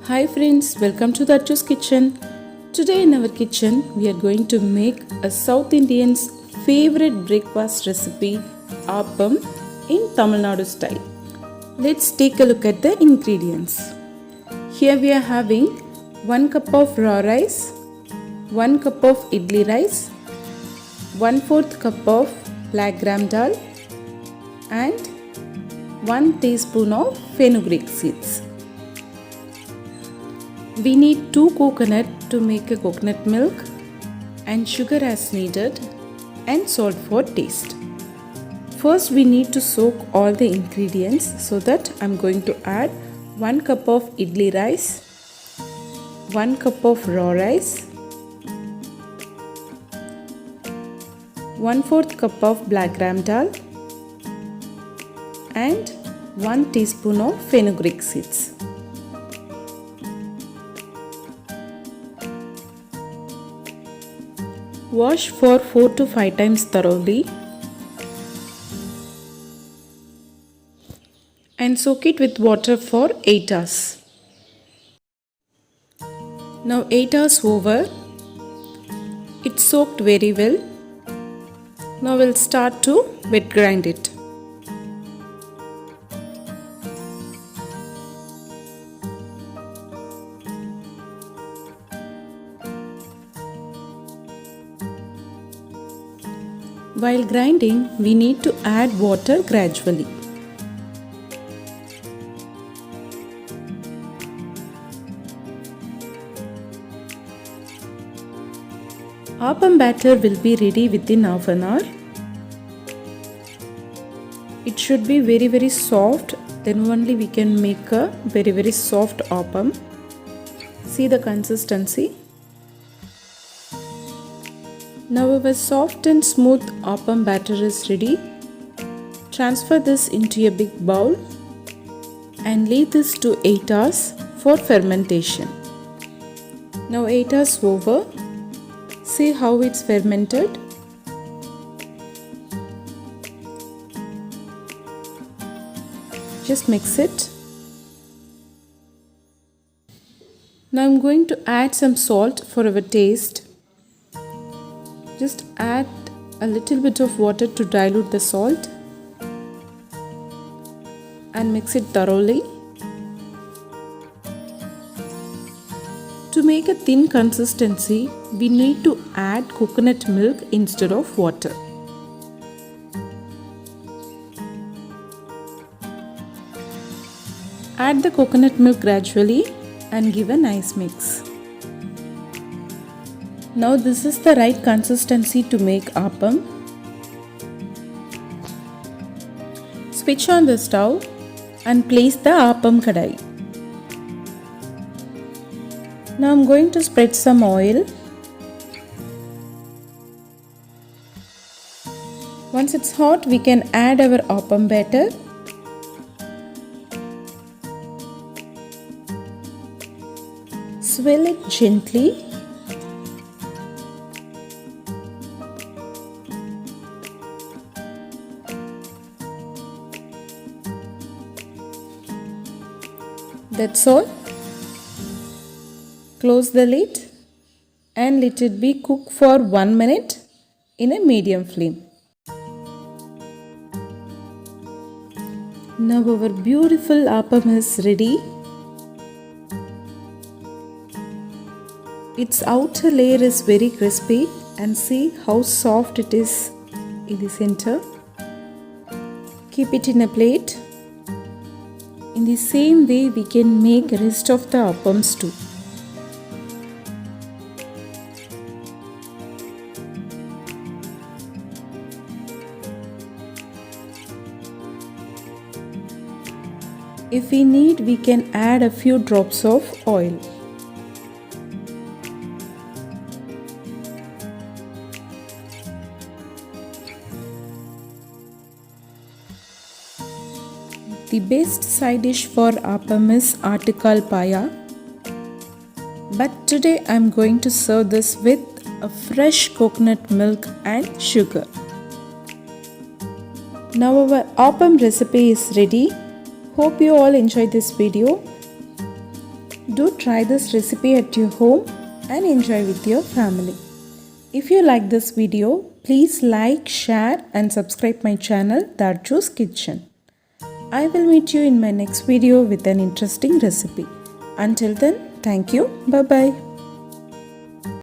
Hi friends, welcome to Dhatchu's kitchen. Today in our kitchen we are going to make a South Indian's favorite breakfast recipe, Appam, in Tamil Nadu style. Let's take a look at the ingredients. Here we are having 1 cup of raw rice, 1 cup of idli rice, 1/4 cup of black gram dal and 1 teaspoon of fenugreek seeds. We need 2 coconut to make a coconut milk and sugar as needed and salt for taste. First we need to soak all the ingredients, so that I'm going to add 1 cup of idli rice, 1 cup of raw rice, 1/4 cup of black gram dal and 1 teaspoon of fenugreek seeds. Wash for 4 to 5 times thoroughly and soak it with water for 8 hours. Now 8 hours over, it's soaked very well. Now we'll start to wet grind it. While grinding, we need to add water gradually. Appam batter will be ready within half an hour. It should be very soft, then only we can make a very soft appam. See the consistency. Now our soft and smooth appam batter is ready. Transfer this into a big bowl and leave this to 8 hours for fermentation. Now 8 hours over. See how it's fermented. Just mix it. Now I'm going to add some salt for our taste. Just add a little bit of water to dilute the salt and mix it thoroughly. To make a thin consistency, we need to add coconut milk instead of water. Add the coconut milk gradually and give a nice mix. Now this is the right consistency to make appam. Switch on the stove and place the appam kadai. Now I'm going to spread some oil. Once it's hot, we can add our appam batter. Swirl it gently. That's all. Close the lid and let it be cooked for 1 minute in a medium flame. Now our beautiful appam is ready. Its outer layer is very crispy and see how soft it is in the center. Keep it in a plate. In the same way we can make the rest of the appams too. If we need, we can add a few drops of oil. The best side dish for appam is artikal paya. But today I am going to serve this with a fresh coconut milk and sugar. Now our appam recipe is ready. Hope you all enjoyed this video. Do try this recipe at your home and enjoy with your family. If you like this video, please like, share and subscribe my channel Dhatchu's Kitchen. I will meet you in my next video with an interesting recipe. Until then, thank you. Bye bye.